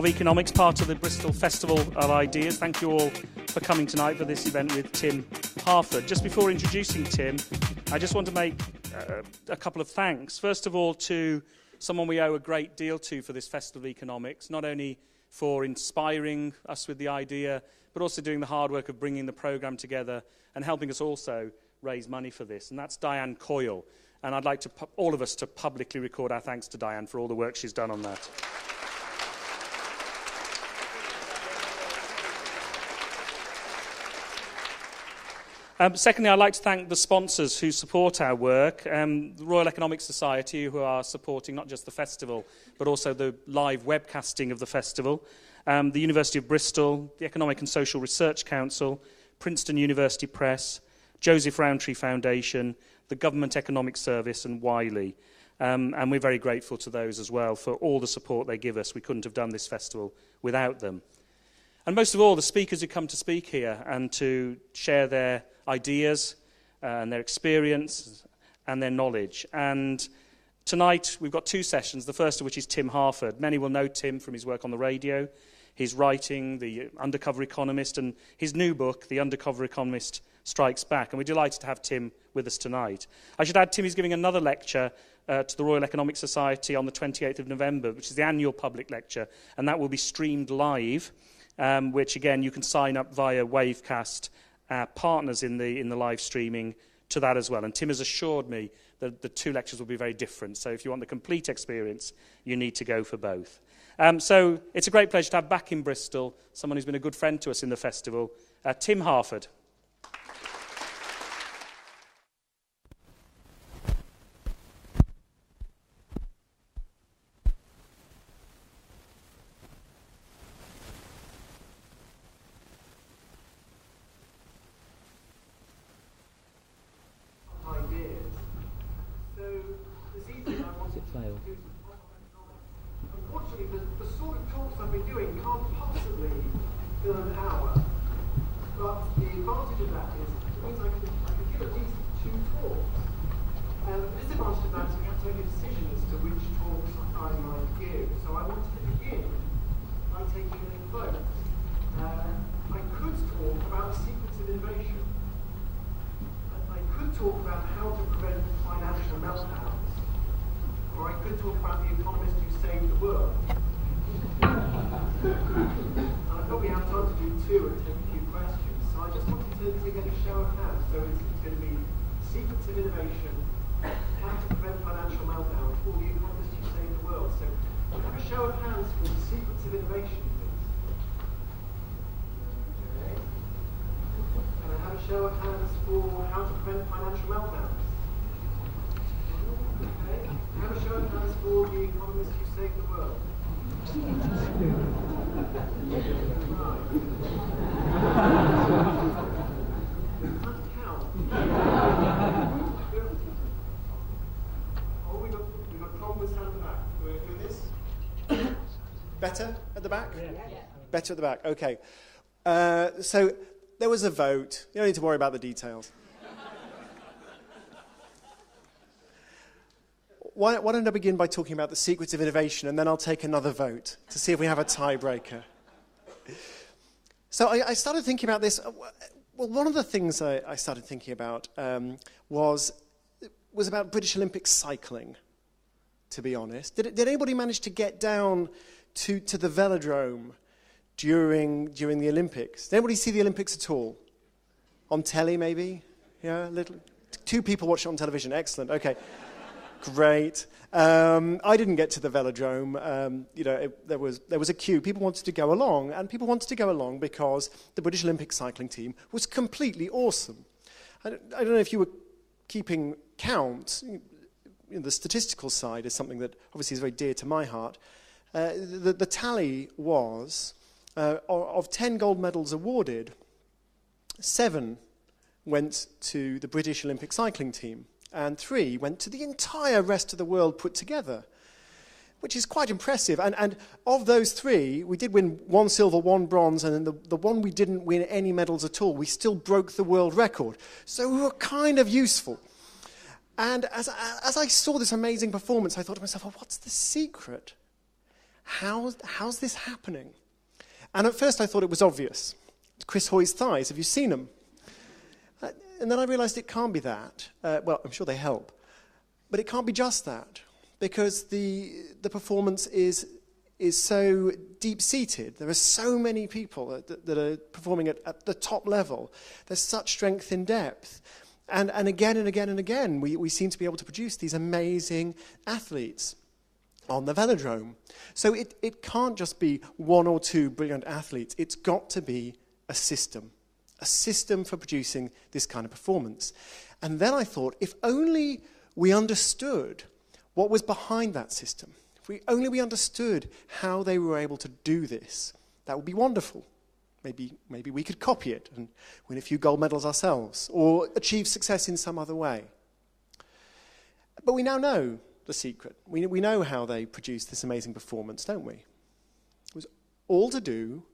of Economics, part of the Bristol Festival of Ideas. Thank you all for coming tonight for this event with Tim Harford. Just before introducing Tim, I just want to make a couple of thanks. First of all, to someone we owe a great deal to for this Festival of Economics, not only for inspiring us with the idea, but also doing the hard work of bringing the programme together and helping us also raise money for this. And that's Diane Coyle. And I'd like to all of us to publicly record our thanks to Diane for all the work she's done on that. Secondly, I'd like to thank the sponsors who support our work, the Royal Economic Society, who are supporting not just the festival, but also the live webcasting of the festival, the University of Bristol, the Economic and Social Research Council, Princeton University Press, Joseph Rowntree Foundation, the Government Economic Service, and Wiley. And we're very grateful to those as well for all the support they give us. We couldn't have done this festival without them. And most of all, the speakers who come to speak here and to share their ideas and their experience and their knowledge. And tonight we've got two sessions, the first of which is Tim Harford. Many will know Tim from his work on the radio, his writing, the Undercover Economist, and his new book, The Undercover Economist Strikes Back. And we're delighted to have Tim with us tonight. I should add, Tim is giving another lecture to the Royal Economic Society on the 28th of November, which is the annual public lecture, and that will be streamed live, which again you can sign up via Wavecast, partners in the live streaming to that as well. And Tim has assured me that the two lectures will be very different. So if you want the complete experience, you need to go for both. So it's a great pleasure to have back in Bristol someone who's been a good friend to us in the festival, Tim Harford. Talk about how to prevent financial meltdowns, or I could talk about the economist who saved the world. And I probably have time to do two and take a few questions. So I just wanted to get a show of hands. So it's going to be secrets of innovation, how to prevent financial meltdowns, or the economist who saved the world. So we'll have a show of hands for the secrets of innovation, please. Okay. And I have a show of hands for how to prevent financial meltdowns. Okay. I have a show of hands for the economist who saved the world. Right. That count. Oh, we got problems down at the back. We're doing this. Better at the back? Yeah. Better at the back. Okay. So there was a vote. You don't need to worry about the details. Why don't I begin by talking about the secrets of innovation, and then I'll take another vote to see if we have a tiebreaker. So I started thinking about this. Well, one of the things I started thinking about was about British Olympic cycling, to be honest. Did anybody manage to get down to the velodrome during the Olympics? Did anybody see the Olympics at all? On telly, maybe? Yeah, two people watched it on television. Excellent. Okay. Great. I didn't get to the velodrome. There was a queue. People wanted to go along, and people wanted to go along because the British Olympic cycling team was completely awesome. I don't know if you were keeping count. The statistical side is something that obviously is very dear to my heart. The tally was, of 10 gold medals awarded, 7 went to the British Olympic cycling team, and 3 went to the entire rest of the world put together, which is quite impressive. And of those 3, we did win 1 silver, 1 bronze, and then the one we didn't win any medals at all, we still broke the world record. So we were kind of useful. And as I saw this amazing performance, I thought to myself, well, what's the secret? how's this happening? And at first I thought it was obvious. Chris Hoy's thighs, have you seen them? And then I realized it can't be that. Well, I'm sure they help. But it can't be just that, because the performance is so deep-seated. There are so many people that are performing at the top level. There's such strength in depth. And again and again and again, we seem to be able to produce these amazing athletes on the velodrome. So it can't just be one or two brilliant athletes. It's got to be a system for producing this kind of performance. And then I thought, if only we understood what was behind that system, if we understood how they were able to do this, that would be wonderful. Maybe we could copy it and win a few gold medals ourselves, or achieve success in some other way. But we now know the secret. We know how they produced this amazing performance, don't we? It was all to do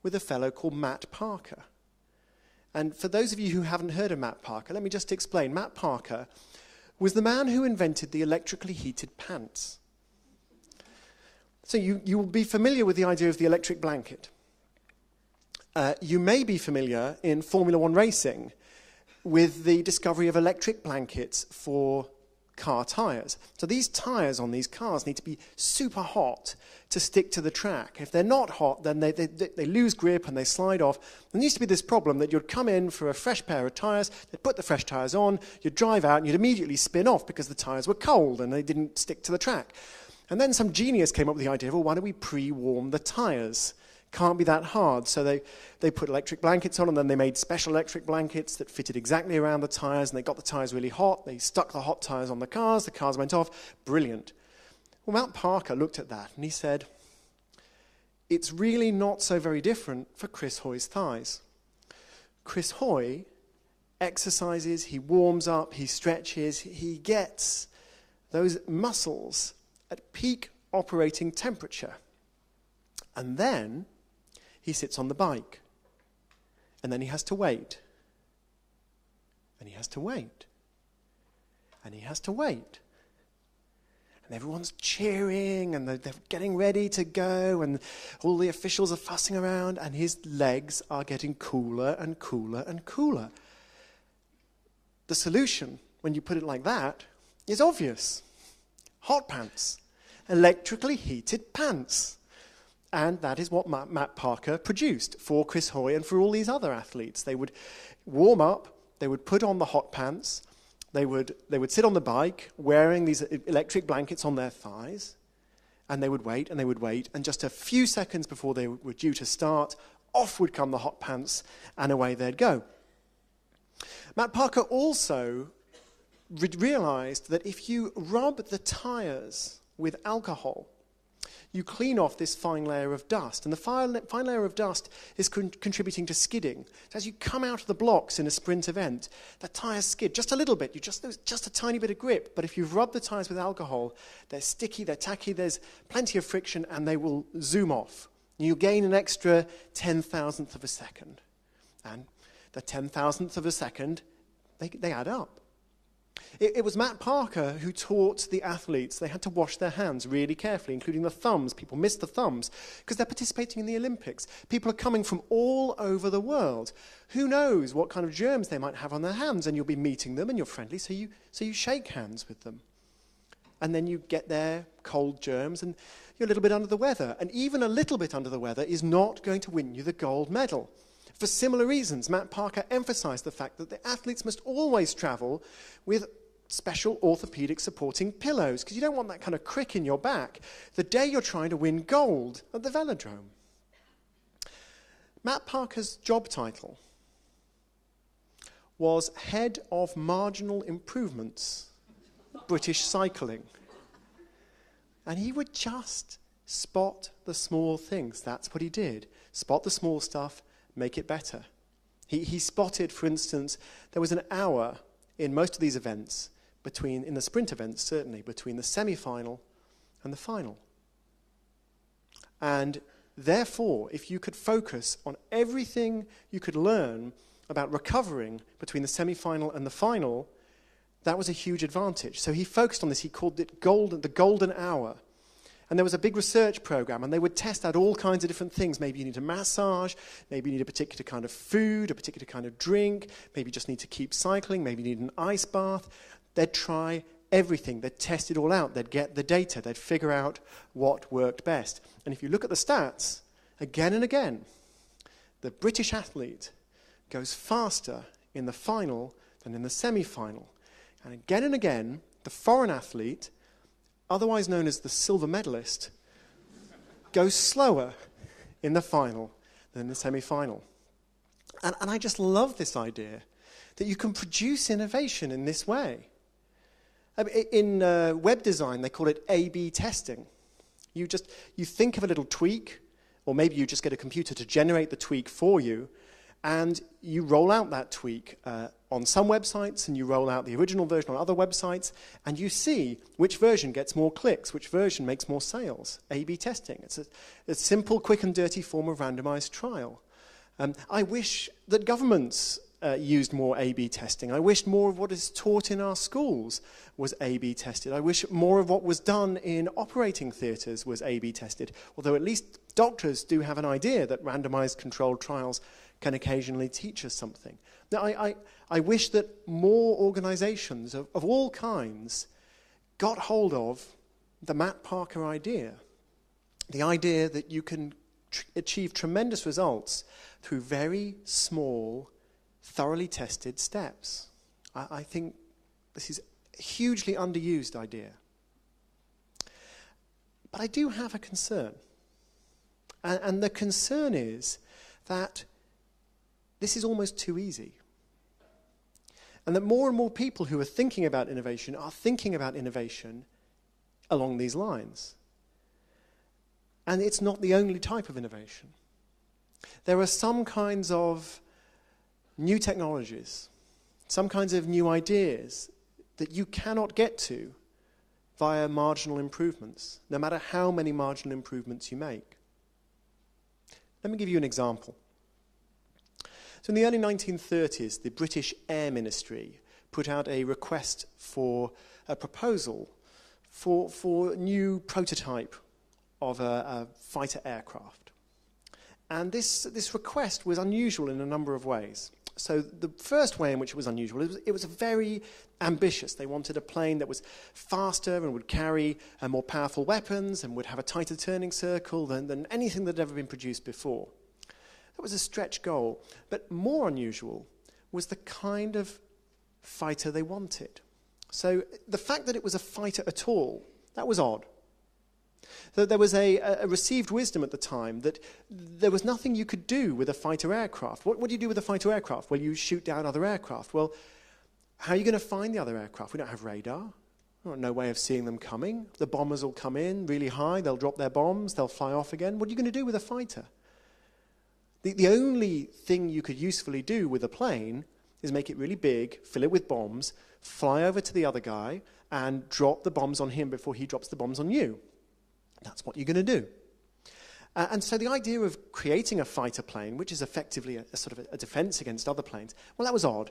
with a fellow called Matt Parker. And for those of you who haven't heard of Matt Parker, let me just explain. Matt Parker was the man who invented the electrically heated pants. So you will be familiar with the idea of the electric blanket. You may be familiar in Formula One racing with the discovery of electric blankets for car tyres. So these tyres on these cars need to be super hot to stick to the track. If they're not hot, then they lose grip and they slide off. There used to be this problem that you'd come in for a fresh pair of tyres, they'd put the fresh tyres on, you'd drive out and you'd immediately spin off because the tyres were cold and they didn't stick to the track. And then some genius came up with the idea, well, why don't we pre-warm the tyres? Can't be that hard. So they put electric blankets on, and then they made special electric blankets that fitted exactly around the tyres, and they got the tyres really hot. They stuck the hot tyres on the cars went off. Brilliant. Well, Matt Parker looked at that, and he said, it's really not so very different for Chris Hoy's thighs. Chris Hoy exercises, he warms up, he stretches, he gets those muscles at peak operating temperature. And then he sits on the bike. And then he has to wait. And he has to wait. And he has to wait. And everyone's cheering, and they're getting ready to go, and all the officials are fussing around, and his legs are getting cooler and cooler and cooler. The solution, when you put it like that, is obvious. Hot pants. Electrically heated pants. And that is what Matt Parker produced for Chris Hoy and for all these other athletes. They would warm up, they would put on the hot pants, they would sit on the bike wearing these electric blankets on their thighs, and they would wait, and just a few seconds before they were due to start, off would come the hot pants, and away they'd go. Matt Parker also realized that if you rub the tires with alcohol, you clean off this fine layer of dust. And the fine layer of dust is contributing to skidding. So as you come out of the blocks in a sprint event, the tyres skid just a little bit. There's just a tiny bit of grip. But if you've rubbed the tyres with alcohol, they're sticky, they're tacky, there's plenty of friction, and they will zoom off. You gain an extra 10,000th of a second. And the 10,000th of a second, they add up. It was Matt Parker who taught the athletes they had to wash their hands really carefully, including the thumbs. People miss the thumbs because they're participating in the Olympics. People are coming from all over the world. Who knows what kind of germs they might have on their hands, and you'll be meeting them and you're friendly, so you shake hands with them. And then you get their cold germs and you're a little bit under the weather. And even a little bit under the weather is not going to win you the gold medal. For similar reasons, Matt Parker emphasized the fact that the athletes must always travel with special orthopedic supporting pillows, because you don't want that kind of crick in your back the day you're trying to win gold at the velodrome. Matt Parker's job title was Head of Marginal Improvements, British Cycling. And he would just spot the small things. That's what he did. Spot the small stuff, make it better. He spotted, for instance, there was an hour in most of these events, in the sprint events certainly, between the semi-final and the final. And therefore, if you could focus on everything you could learn about recovering between the semi-final and the final, that was a huge advantage. So he focused on this. He called it the golden hour. And there was a big research program, and they would test out all kinds of different things. Maybe you need a massage, maybe you need a particular kind of food, a particular kind of drink, maybe you just need to keep cycling, maybe you need an ice bath. They'd try everything. They'd test it all out. They'd get the data. They'd figure out what worked best. And if you look at the stats, again and again, the British athlete goes faster in the final than in the semi-final. And again, the foreign athlete, otherwise known as the silver medalist, goes slower in the final than in the semi-final. And I just love this idea that you can produce innovation in this way. In web design, they call it A/B testing. You think of a little tweak, or maybe you just get a computer to generate the tweak for you, and you roll out that tweak on some websites, and you roll out the original version on other websites, and you see which version gets more clicks, which version makes more sales. A/B testing. It's a simple, quick and dirty form of randomized trial. I wish that governments used more A/B testing. I wish more of what is taught in our schools was A/B tested. I wish more of what was done in operating theatres was A/B tested, although at least doctors do have an idea that randomized controlled trials can occasionally teach us something. Now, I wish that more organizations of all kinds got hold of the Matt Parker idea, the idea that you can achieve tremendous results through very small, thoroughly tested steps. I think this is a hugely underused idea. But I do have a concern. And the concern is that this is almost too easy. And that more and more people who are thinking about innovation are thinking about innovation along these lines. And it's not the only type of innovation. There are some kinds of new technologies, some kinds of new ideas that you cannot get to via marginal improvements, no matter how many marginal improvements you make. Let me give you an example. So in the early 1930s, the British Air Ministry put out a request for a proposal for a new prototype of a fighter aircraft. And this request was unusual in a number of ways. So the first way in which it was unusual, it was very ambitious. They wanted a plane that was faster and would carry more powerful weapons and would have a tighter turning circle than anything that had ever been produced before. That was a stretch goal. But more unusual was the kind of fighter they wanted. So the fact that it was a fighter at all, that was odd. So there was a received wisdom at the time that there was nothing you could do with a fighter aircraft. What do you do with a fighter aircraft? Well, you shoot down other aircraft. Well, how are you going to find the other aircraft? We don't have radar. We've got no way of seeing them coming. The bombers will come in really high. They'll drop their bombs. They'll fly off again. What are you going to do with a fighter? The only thing you could usefully do with a plane is make it really big, fill it with bombs, fly over to the other guy, and drop the bombs on him before he drops the bombs on you. That's what you're going to do. And so the idea of creating a fighter plane, which is effectively a sort of a defense against other planes, well, that was odd.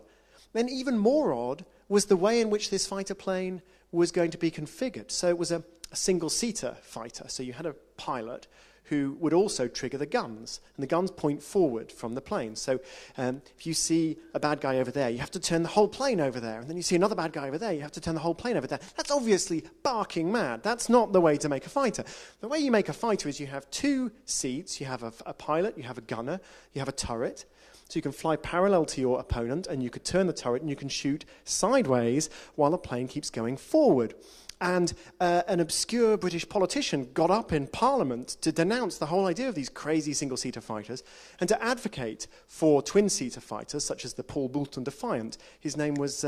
Then even more odd was the way in which this fighter plane was going to be configured. So it was a single-seater fighter. So you had a pilot who would also trigger the guns, and the guns point forward from the plane. So if you see a bad guy over there, you have to turn the whole plane over there, and then you see another bad guy over there, you have to turn the whole plane over there. That's obviously barking mad. That's not the way to make a fighter. The way you make a fighter is you have two seats. You have a pilot, you have a gunner, you have a turret. So you can fly parallel to your opponent, and you could turn the turret, and you can shoot sideways while the plane keeps going forward. And an obscure British politician got up in Parliament to denounce the whole idea of these crazy single-seater fighters and to advocate for twin-seater fighters, such as the Paul Bulletin Defiant. His name was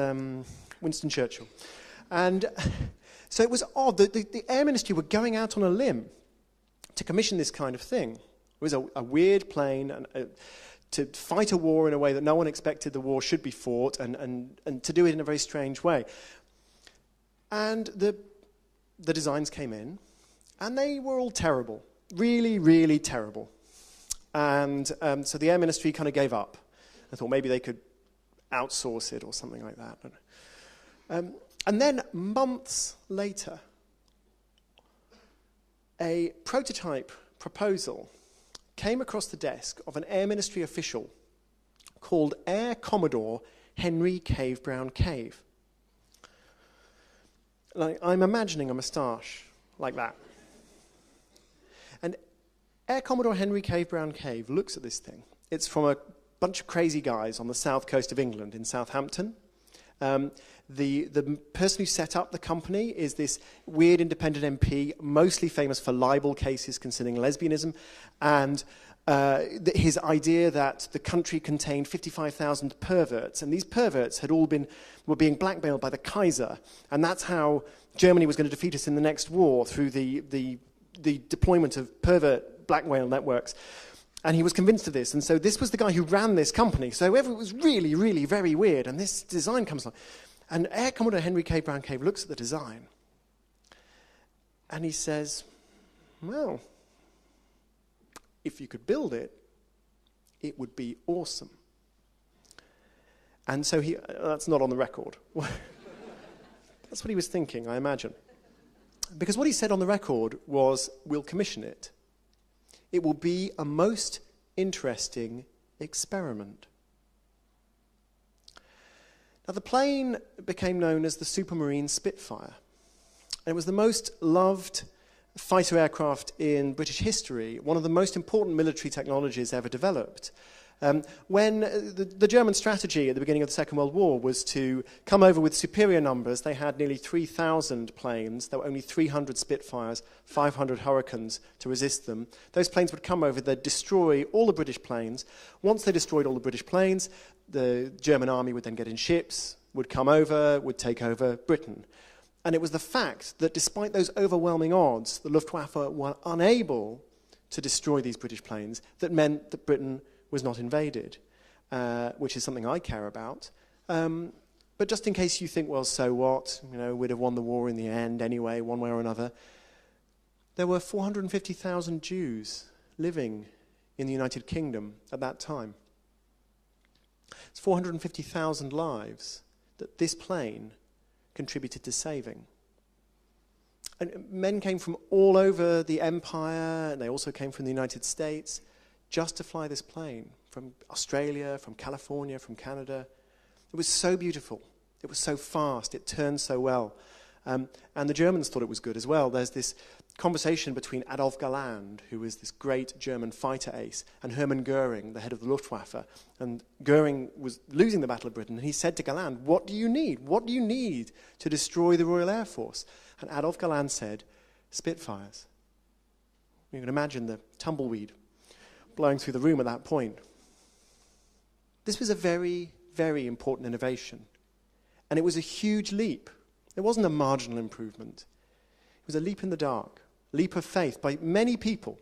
Winston Churchill. And so it was odd that the Air Ministry were going out on a limb to commission this kind of thing. It was a weird plane to fight a war in a way that no one expected the war should be fought, and to do it in a very strange way. And the designs came in, and they were all terrible, really, really terrible. And so the Air Ministry kind of gave up. I thought maybe they could outsource it or something like that. And then months later, a prototype proposal came across the desk of an Air Ministry official called Air Commodore Henry Cave Brown Cave. Like, I'm imagining a moustache like that. And Air Commodore Henry Cave Brown Cave looks at this thing. It's from a bunch of crazy guys on the south coast of England in Southampton. The person who set up the company is this weird independent MP, mostly famous for libel cases concerning lesbianism, and his idea that the country contained 55,000 perverts, and these perverts were being blackmailed by the Kaiser, and that's how Germany was going to defeat us in the next war, through the deployment of pervert blackmail networks. And he was convinced of this, and so this was the guy who ran this company. So it was really, really very weird, and this design comes along. And Air Commodore Henry Cave Brown Cave looks at the design, and he says, well, if you could build it, it would be awesome. And so that's not on the record. That's what he was thinking, I imagine. Because what he said on the record was, we'll commission it. It will be a most interesting experiment. Now, the plane became known as the Supermarine Spitfire. And it was the most loved fighter aircraft in British history, one of the most important military technologies ever developed. When the German strategy at the beginning of the Second World War was to come over with superior numbers, they had nearly 3,000 planes. There were only 300 Spitfires, 500 Hurricanes to resist them. Those planes would come over, they'd destroy all the British planes. Once they destroyed all the British planes, the German army would then get in ships, would come over, would take over Britain. And it was the fact that despite those overwhelming odds, the Luftwaffe were unable to destroy these British planes that meant that Britain was not invaded, which is something I care about. But just in case you think, well, so what? We'd have won the war in the end anyway, one way or another. There were 450,000 Jews living in the United Kingdom at that time. It's 450,000 lives that this plane contributed to saving. And men came from all over the empire, and they also came from the United States, just to fly this plane, from Australia, from California, from Canada. It was so beautiful. It was so fast. It turned so well. And the Germans thought it was good as well. There's this conversation between Adolf Galland, who was this great German fighter ace, and Hermann Goering, the head of the Luftwaffe. And Goering was losing the Battle of Britain, and he said to Galland, what do you need? What do you need to destroy the Royal Air Force? And Adolf Galland said, Spitfires. You can imagine the tumbleweed blowing through the room at that point. This was a very, very important innovation. And it was a huge leap. It wasn't a marginal improvement. It was a leap in the dark, a leap of faith by many people,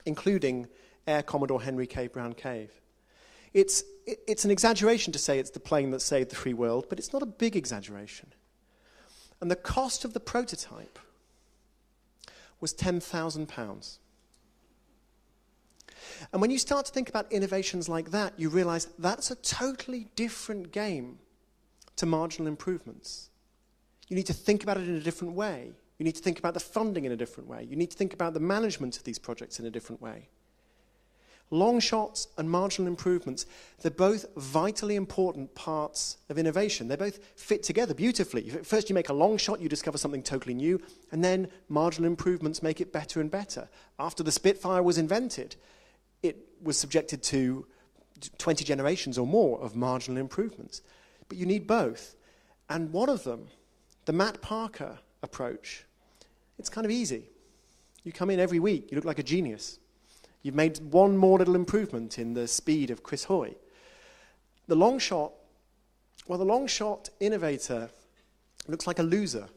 including Air Commodore Henry Cave Brown Cave. It's an exaggeration to say it's the plane that saved the free world, but it's not a big exaggeration. And the cost of the prototype was £10,000. And when you start to think about innovations like that, you realize that's a totally different game to marginal improvements. You need to think about it in a different way. You need to think about the funding in a different way. You need to think about the management of these projects in a different way. Long shots and marginal improvements, they're both vitally important parts of innovation. They both fit together beautifully. First you make a long shot, you discover something totally new, and then marginal improvements make it better and better. After the Spitfire was invented, it was subjected to 20 generations or more of marginal improvements. But you need both. And one of them, the Matt Parker approach, it's kind of easy. You come in every week, you look like a genius. You've made one more little improvement in the speed of Chris Hoy. The long shot innovator looks like a loser.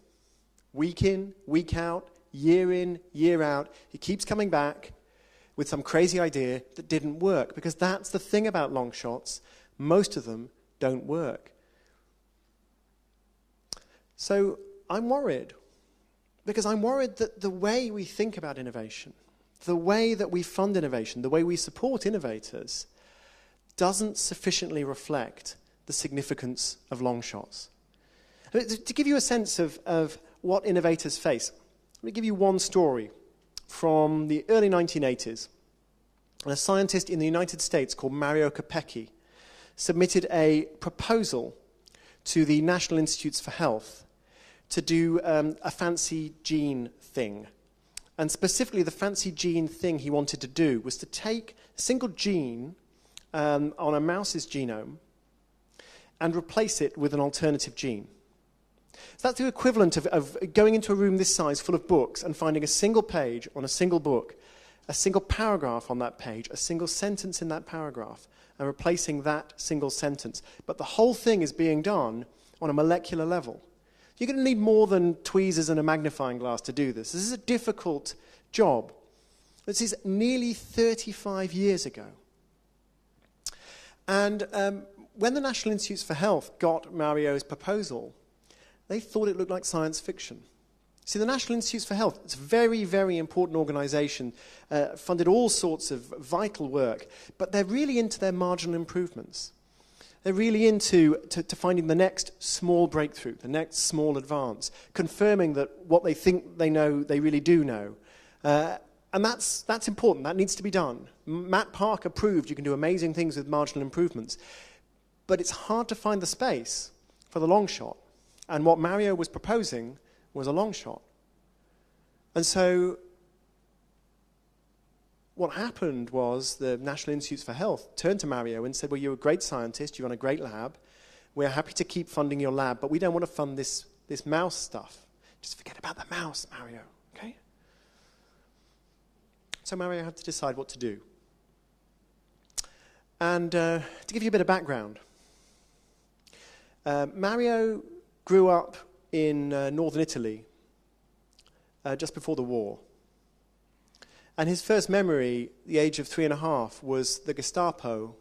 Week in, week out, year out, he keeps coming back with some crazy idea that didn't work, because that's the thing about long shots. Most of them don't work. So I'm worried, because I'm worried that the way we think about innovation, the way that we fund innovation, the way we support innovators, doesn't sufficiently reflect the significance of long shots. To give you a sense of what innovators face, let me give you one story from the early 1980s. And a scientist in the United States called Mario Capecchi submitted a proposal to the National Institutes for Health to do a fancy gene thing. And specifically, the fancy gene thing he wanted to do was to take a single gene on a mouse's genome and replace it with an alternative gene. So that's the equivalent of going into a room this size full of books and finding a single page on a single book, a single paragraph on that page, a single sentence in that paragraph, and replacing that single sentence. But the whole thing is being done on a molecular level. You're going to need more than tweezers and a magnifying glass to do this. This is a difficult job. This is nearly 35 years ago. And when the National Institutes for Health got Mario's proposal, they thought it looked like science fiction. See, the National Institutes for Health, it's a very, very important organization, funded all sorts of vital work, but they're really into their marginal improvements. They're really into to finding the next small breakthrough, the next small advance, confirming that what they think they know, they really do know. And that's important. That needs to be done. Matt Parker proved you can do amazing things with marginal improvements, but it's hard to find the space for the long shot. And what Mario was proposing was a long shot. And so what happened was the National Institutes for Health turned to Mario and said, well, you're a great scientist, you run a great lab, we're happy to keep funding your lab, but we don't want to fund this mouse stuff. Just forget about the mouse, Mario, okay? So Mario had to decide what to do. And to give you a bit of background, Mario grew up in northern Italy just before the war. And his first memory, the age of 3.5, was the Gestapo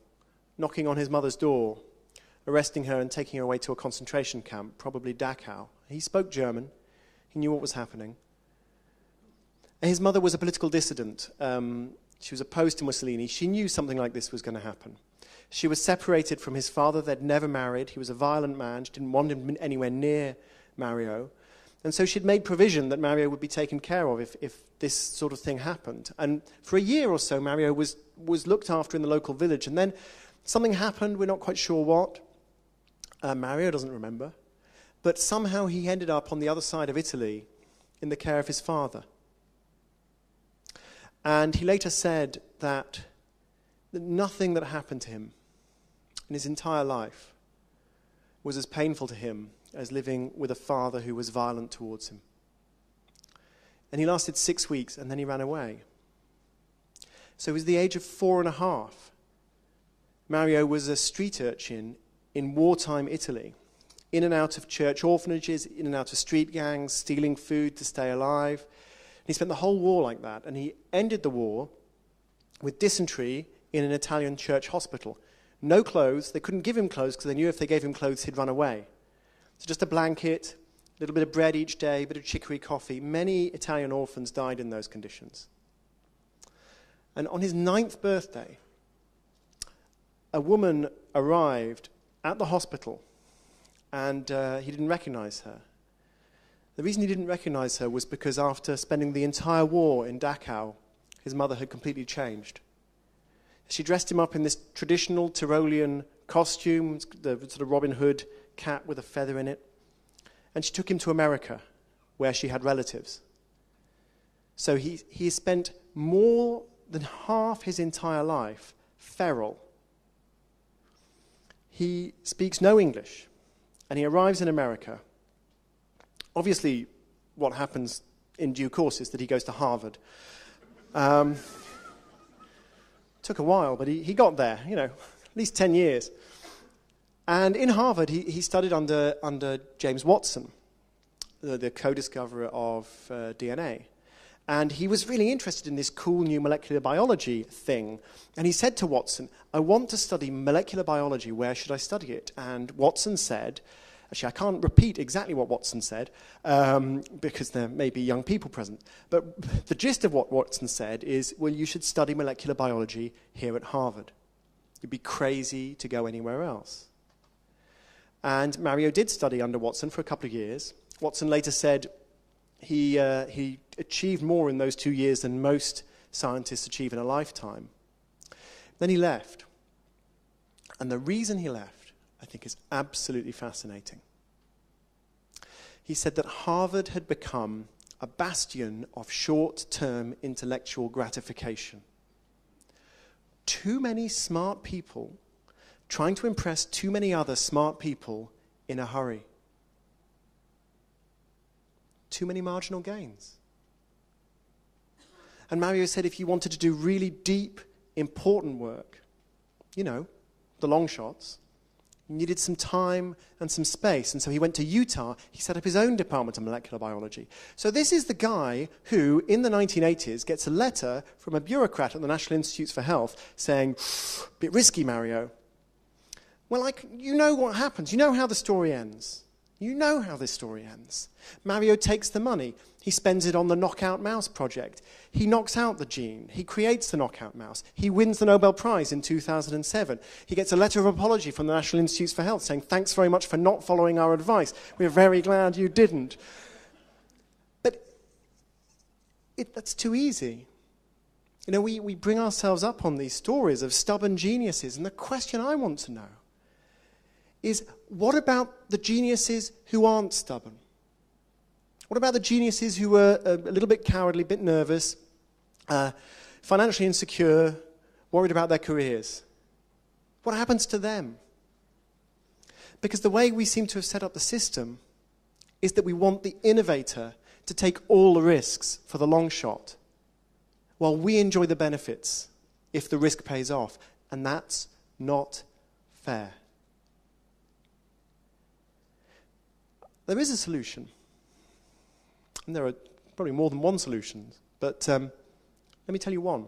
knocking on his mother's door, arresting her and taking her away to a concentration camp, probably Dachau. He spoke German. He knew what was happening. And his mother was a political dissident. She was opposed to Mussolini. She knew something like this was going to happen. She was separated from his father. They'd never married. He was a violent man. She didn't want him anywhere near Mario. And so she'd made provision that Mario would be taken care of if this sort of thing happened. And for a year or so, Mario was looked after in the local village. And then something happened. We're not quite sure what. Mario doesn't remember. But somehow he ended up on the other side of Italy in the care of his father. And he later said that nothing that happened to him in his entire life was as painful to him as living with a father who was violent towards him. And he lasted 6 weeks, and then he ran away. So he was the age of 4.5. Mario was a street urchin in wartime Italy, in and out of church orphanages, in and out of street gangs, stealing food to stay alive. He spent the whole war like that, and he ended the war with dysentery in an Italian church hospital. No clothes. They couldn't give him clothes because they knew if they gave him clothes, he'd run away. So just a blanket, a little bit of bread each day, a bit of chicory coffee. Many Italian orphans died in those conditions. And on his 9th birthday, a woman arrived at the hospital, and he didn't recognize her. The reason he didn't recognize her was because after spending the entire war in Dachau, his mother had completely changed. She dressed him up in this traditional Tyrolean costume, the sort of Robin Hood cap with a feather in it, and she took him to America, where she had relatives. So he spent more than half his entire life feral. He speaks no English, and he arrives in America. Obviously, what happens in due course is that he goes to Harvard. Took a while, but he got there, at least 10 years. And in Harvard, he studied under James Watson, the co-discoverer of DNA. And he was really interested in this cool new molecular biology thing. And he said to Watson, I want to study molecular biology. Where should I study it? And Watson said, actually, I can't repeat exactly what Watson said, because there may be young people present. But the gist of what Watson said is, well, you should study molecular biology here at Harvard. You'd be crazy to go anywhere else. And Mario did study under Watson for a couple of years. Watson later said, he achieved more in those 2 years than most scientists achieve in a lifetime. Then he left. And the reason he left, I think, is absolutely fascinating. He said that Harvard had become a bastion of short-term intellectual gratification. Too many smart people trying to impress too many other smart people in a hurry. Too many marginal gains. And Mario said if you wanted to do really deep, important work, you know, the long shots, you needed some time and some space. And so he went to Utah. He set up his own department of molecular biology. So this is the guy who, in the 1980s, gets a letter from a bureaucrat at the National Institutes for Health saying, bit risky, Mario. Well, you know what happens. You know how the story ends. You know how this story ends. Mario takes the money. He spends it on the knockout mouse project. He knocks out the gene. He creates the knockout mouse. He wins the Nobel Prize in 2007. He gets a letter of apology from the National Institutes for Health saying, thanks very much for not following our advice. We're very glad you didn't. But that's too easy. You know, we bring ourselves up on these stories of stubborn geniuses, and the question I want to know is, what about the geniuses who aren't stubborn? What about the geniuses who are a little bit cowardly, a bit nervous, financially insecure, worried about their careers? What happens to them? Because the way we seem to have set up the system is that we want the innovator to take all the risks for the long shot, while we enjoy the benefits if the risk pays off. And that's not fair. There is a solution. And there are probably more than one solution, but let me tell you one.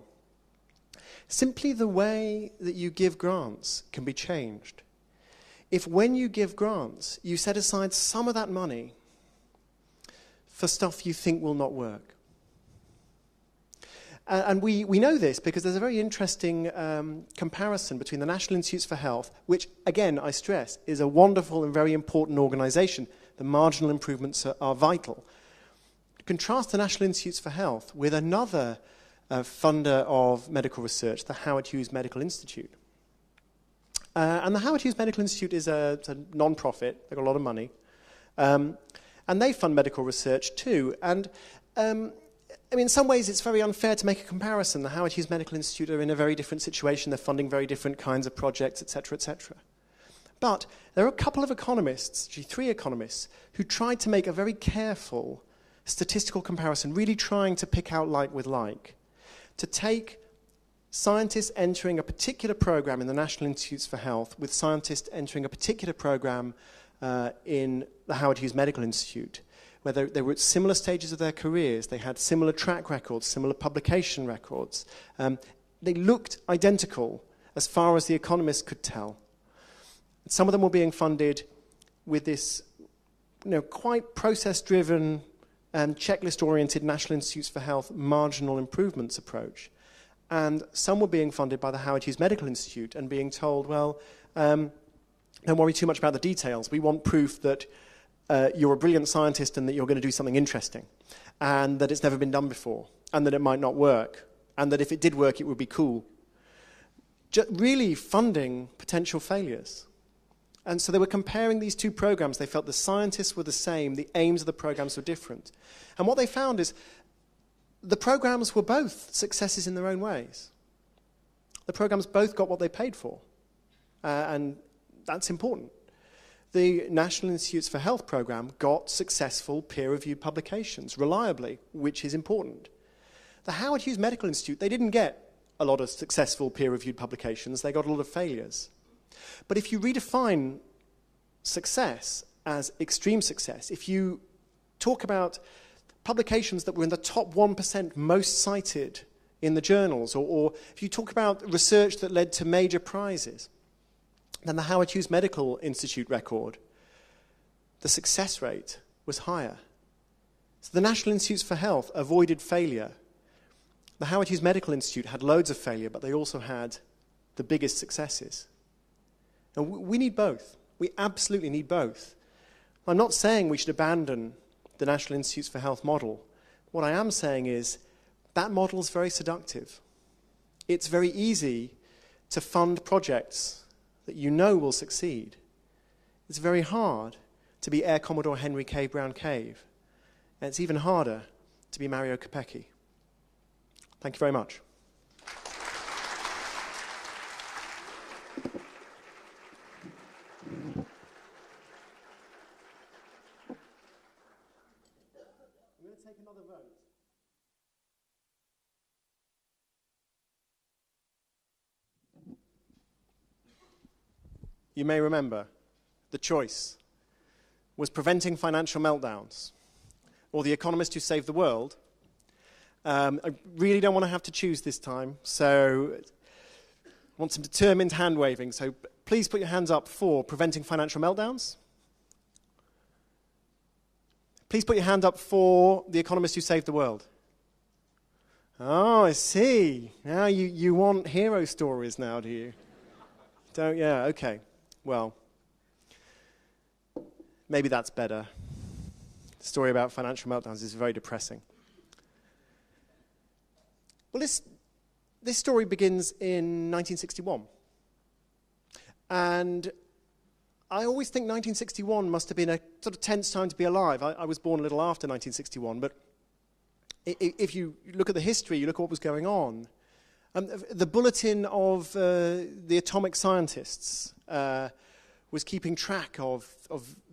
Simply the way that you give grants can be changed. If when you give grants, you set aside some of that money for stuff you think will not work. And we know this because there's a very interesting comparison between the National Institutes for Health, which, again, I stress, is a wonderful and very important organization. The marginal improvements are vital. Contrast the National Institutes for Health with another funder of medical research, the Howard Hughes Medical Institute. And the Howard Hughes Medical Institute is it's a non-profit. They've got a lot of money. And they fund medical research too. And I mean, in some ways, it's very unfair to make a comparison. The Howard Hughes Medical Institute are in a very different situation. They're funding very different kinds of projects, et cetera, et cetera. But there are a couple of economists, actually 3 economists, who tried to make a very careful statistical comparison, really trying to pick out like with like, to take scientists entering a particular program in the National Institutes for Health with scientists entering a particular program in the Howard Hughes Medical Institute, where they were at similar stages of their careers, they had similar track records, similar publication records. They looked identical as far as the economists could tell. Some of them were being funded with this, quite process-driven and checklist-oriented National Institutes for Health marginal improvements approach. And some were being funded by the Howard Hughes Medical Institute and being told, well, don't worry too much about the details. We want proof that you're a brilliant scientist and that you're going to do something interesting, and that it's never been done before, and that it might not work, and that if it did work, it would be cool. Really funding potential failures. And so they were comparing these 2 programs. They felt the scientists were the same, the aims of the programs were different. And what they found is the programs were both successes in their own ways. The programs both got what they paid for. And that's important. The National Institutes for Health program got successful peer-reviewed publications reliably, which is important. The Howard Hughes Medical Institute, they didn't get a lot of successful peer-reviewed publications. They got a lot of failures. But if you redefine success as extreme success, if you talk about publications that were in the top 1% most cited in the journals, or if you talk about research that led to major prizes, then the Howard Hughes Medical Institute record, the success rate was higher. So the National Institutes for Health avoided failure. The Howard Hughes Medical Institute had loads of failure, but they also had the biggest successes. And we need both. We absolutely need both. I'm not saying we should abandon the National Institutes for Health model. What I am saying is that model is very seductive. It's very easy to fund projects that you know will succeed. It's very hard to be Air Commodore Henry K. Brown Cave. And it's even harder to be Mario Capecchi. Thank you very much. I'm going to take another vote. You may remember the choice was preventing financial meltdowns or the economist who saved the world. I really don't want to have to choose this time, so I want some determined hand-waving. So please put your hands up for preventing financial meltdowns. Please put your hand up for the economist who saved the world. Oh, I see. Now you want hero stories now, do you? Don't, yeah, okay. Well, maybe that's better. The story about financial meltdowns is very depressing. Well, this story begins in 1961. And I always think 1961 must have been a sort of tense time to be alive. I was born a little after 1961, but if you look at the history, you look at what was going on. The bulletin of the atomic scientists was keeping track of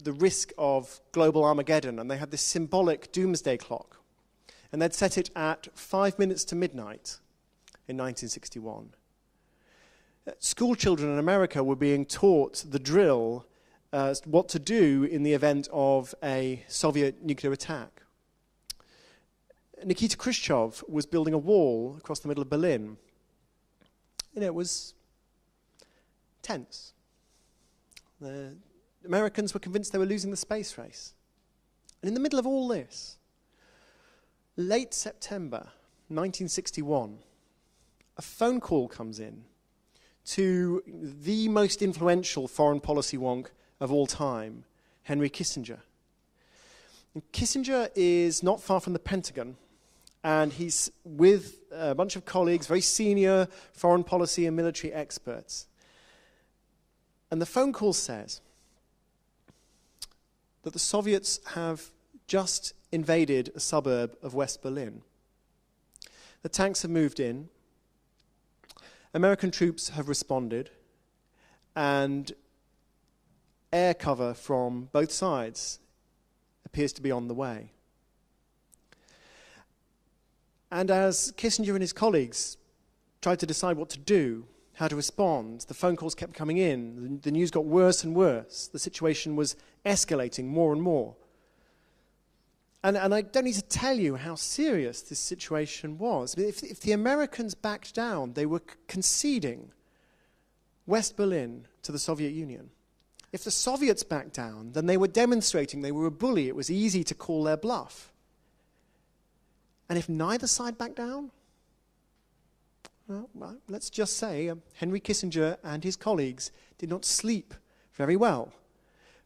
the risk of global Armageddon, and they had this symbolic doomsday clock. And they'd set it at 5 minutes to midnight in 1961. School children in America were being taught the drill, what to do in the event of a Soviet nuclear attack. Nikita Khrushchev was building a wall across the middle of Berlin. And it was tense. The Americans were convinced they were losing the space race. And in the middle of all this, late September 1961, a phone call comes in to the most influential foreign policy wonk of all time, Henry Kissinger. And Kissinger is not far from the Pentagon, and he's with a bunch of colleagues, very senior foreign policy and military experts. And the phone call says that the Soviets have just invaded a suburb of West Berlin. The tanks have moved in. American troops have responded, and air cover from both sides appears to be on the way. And as Kissinger and his colleagues tried to decide what to do, how to respond, the phone calls kept coming in, the news got worse and worse, the situation was escalating more and more. And I don't need to tell you how serious this situation was. If the Americans backed down, they were conceding West Berlin to the Soviet Union. If the Soviets backed down, then they were demonstrating they were a bully. It was easy to call their bluff. And if neither side backed down, well, let's just say Henry Kissinger and his colleagues did not sleep very well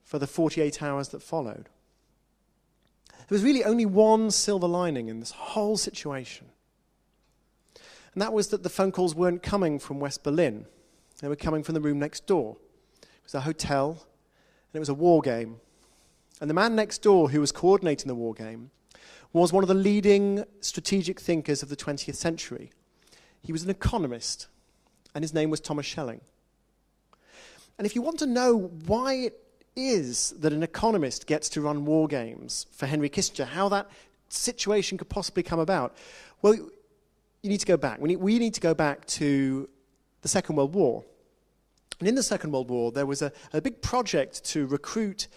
for the 48 hours that followed. There was really only one silver lining in this whole situation. And that was that the phone calls weren't coming from West Berlin. They were coming from the room next door. It was a hotel, and it was a war game. And the man next door who was coordinating the war game was one of the leading strategic thinkers of the 20th century. He was an economist, and his name was Thomas Schelling. And if you want to know why it is that an economist gets to run war games for Henry Kissinger, how that situation could possibly come about, well, you need to go back. We need to go back to the Second World War. And in the Second World War, there was a big project to recruit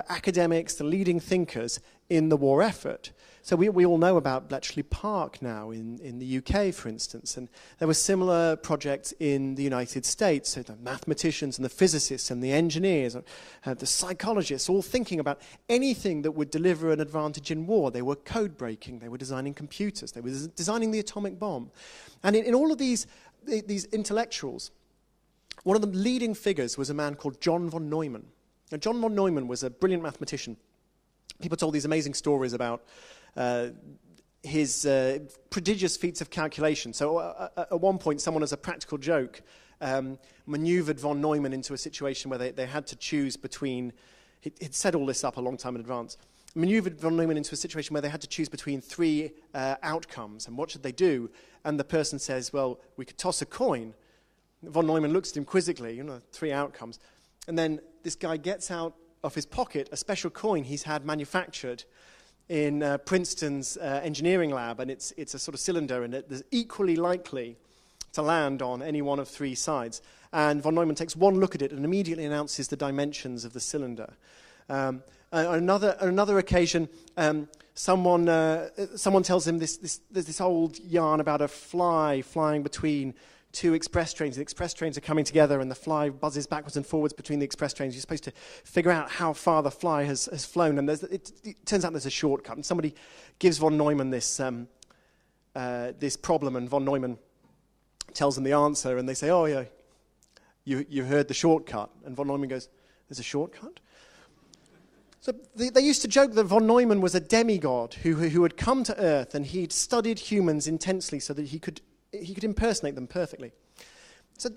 academics, the leading thinkers in the war effort. So we all know about Bletchley Park now in the UK, for instance. And there were similar projects in the United States. So the mathematicians and the physicists and the engineers, the psychologists, all thinking about anything that would deliver an advantage in war. They were code breaking. They were designing computers. They were designing the atomic bomb. And in all of these intellectuals, one of the leading figures was a man called John von Neumann. Now, John von Neumann was a brilliant mathematician, people told these amazing stories about his prodigious feats of calculation. So at one point, someone, as a practical joke, maneuvered von Neumann into a situation where they had to choose between, he'd set all this up a long time in advance, maneuvered von Neumann into a situation where they had to choose between three outcomes, and what should they do? And the person says, well, we could toss a coin. Von Neumann looks at him quizzically, three outcomes. And then this guy gets out of his pocket a special coin he's had manufactured in Princeton's engineering lab, and it's a sort of cylinder, and it's equally likely to land on any one of three sides. And von Neumann takes one look at it and immediately announces the dimensions of the cylinder. On another occasion, someone tells him this old yarn about a fly flying between two express trains. The express trains are coming together, and the fly buzzes backwards and forwards between the express trains. You're supposed to figure out how far the fly has flown, and it turns out there's a shortcut. And somebody gives von Neumann this problem, and von Neumann tells them the answer, and they say, oh, yeah, you heard the shortcut. And von Neumann goes, there's a shortcut? So they used to joke that von Neumann was a demigod who had come to Earth, and he'd studied humans intensely so that he could impersonate them perfectly. So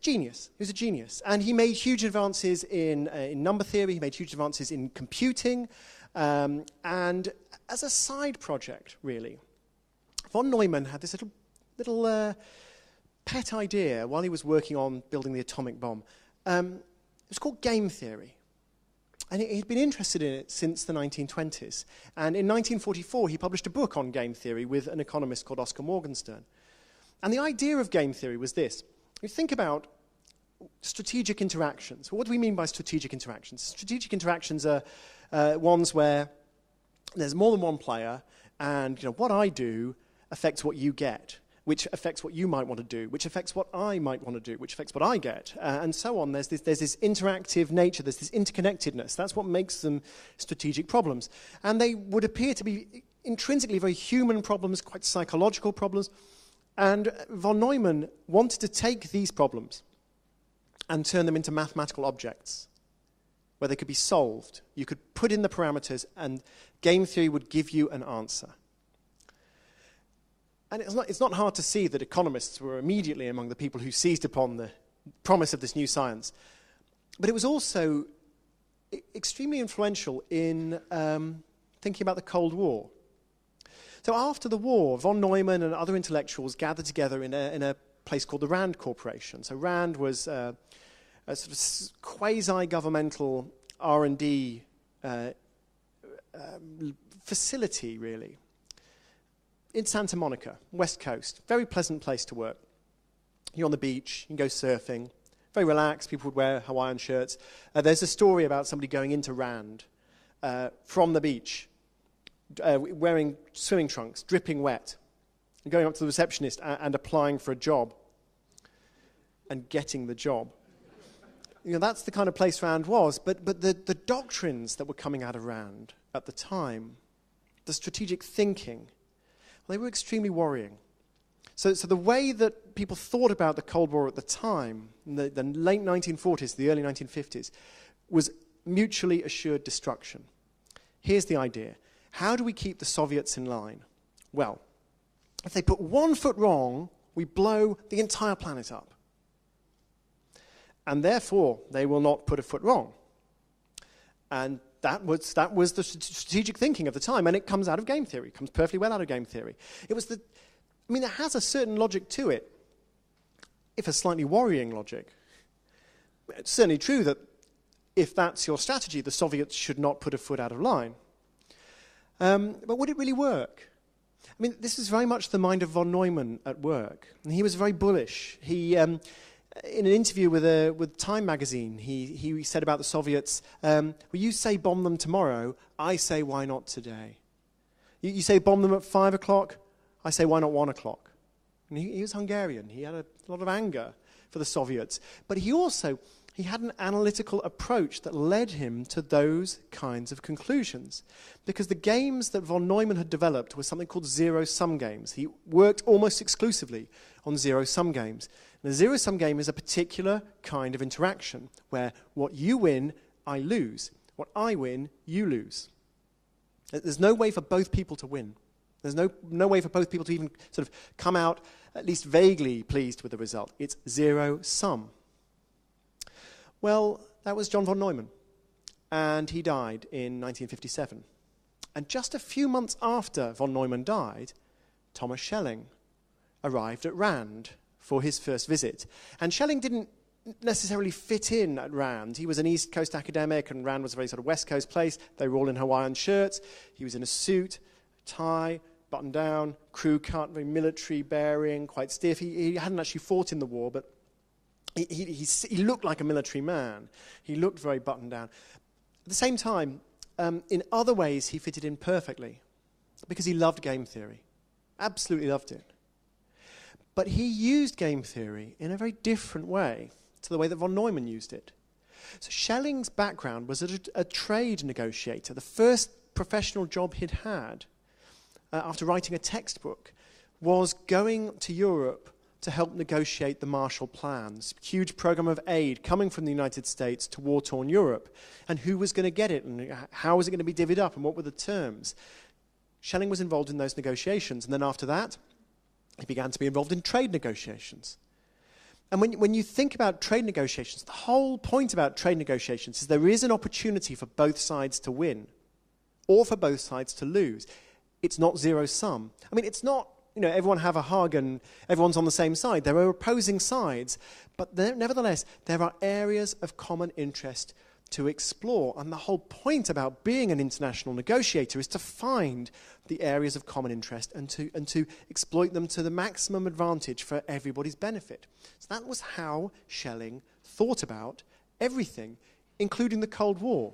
genius. He was a genius. And he made huge advances in number theory. He made huge advances in computing. And as a side project, really, von Neumann had this little pet idea while he was working on building the atomic bomb. It was called game theory. And he'd been interested in it since the 1920s. And in 1944, he published a book on game theory with an economist called Oscar Morgenstern. And the idea of game theory was this. You think about strategic interactions. Well, what do we mean by strategic interactions? Strategic interactions are ones where there's more than one player, and what I do affects what you get, which affects what you might want to do, which affects what I might want to do, which affects what I get, and so on. There's this interactive nature, there's this interconnectedness. That's what makes them strategic problems. And they would appear to be intrinsically very human problems, quite psychological problems. And von Neumann wanted to take these problems and turn them into mathematical objects where they could be solved. You could put in the parameters, and game theory would give you an answer. And it's not hard to see that economists were immediately among the people who seized upon the promise of this new science. But it was also extremely influential in thinking about the Cold War. So after the war, von Neumann and other intellectuals gathered together in a place called the Rand Corporation. So Rand was a sort of quasi-governmental R&D facility, really, in Santa Monica, West Coast. Very pleasant place to work. You're on the beach, you can go surfing. Very relaxed, people would wear Hawaiian shirts. There's a story about somebody going into Rand from the beach, wearing swimming trunks, dripping wet, and going up to the receptionist and applying for a job and getting the job. That's the kind of place Rand was, but the doctrines that were coming out of Rand at the time, the strategic thinking, they were extremely worrying. So the way that people thought about the Cold War at the time, in the late 1940s, the early 1950s, was mutually assured destruction. Here's the idea. How do we keep the Soviets in line? Well, if they put one foot wrong, we blow the entire planet up. And therefore, they will not put a foot wrong. And that was the strategic thinking of the time, and it comes out of game theory. It comes perfectly well out of game theory. It has a certain logic to it, if a slightly worrying logic. It's certainly true that if that's your strategy, the Soviets should not put a foot out of line. But would it really work? This is very much the mind of von Neumann at work. And he was very bullish. He, in an interview with Time magazine, he said about the Soviets, well, you say bomb them tomorrow, I say why not today? You say bomb them at 5 o'clock, I say why not 1 o'clock? And he was Hungarian. He had a lot of anger for the Soviets. But he had an analytical approach that led him to those kinds of conclusions. Because the games that von Neumann had developed were something called zero-sum games. He worked almost exclusively on zero-sum games. And a zero-sum game is a particular kind of interaction where what you win, I lose. What I win, you lose. There's no way for both people to win. There's no way for both people to even sort of come out at least vaguely pleased with the result. It's zero sum. Well, that was John von Neumann, and he died in 1957. And just a few months after von Neumann died, Thomas Schelling arrived at Rand for his first visit. And Schelling didn't necessarily fit in at Rand. He was an East Coast academic, and Rand was a very sort of West Coast place. They were all in Hawaiian shirts. He was in a suit, tie, button down, crew cut, very military bearing, quite stiff. He hadn't actually fought in the war, but he looked like a military man. He looked very buttoned down. At the same time, in other ways, he fitted in perfectly because he loved game theory. Absolutely loved it. But he used game theory in a very different way to the way that von Neumann used it. So Schelling's background was a trade negotiator. The first professional job he'd had after writing a textbook was going to Europe to help negotiate the Marshall Plans, huge program of aid coming from the United States to war-torn Europe, and who was going to get it, and how was it going to be divvied up, and what were the terms. Schelling was involved in those negotiations, and then after that, he began to be involved in trade negotiations. And when you think about trade negotiations, the whole point about trade negotiations is there is an opportunity for both sides to win, or for both sides to lose. It's not zero sum. I mean, it's not, everyone have a hug and everyone's on the same side. There are opposing sides, but nevertheless, there are areas of common interest to explore. And the whole point about being an international negotiator is to find the areas of common interest and to exploit them to the maximum advantage for everybody's benefit. So that was how Schelling thought about everything, including the Cold War.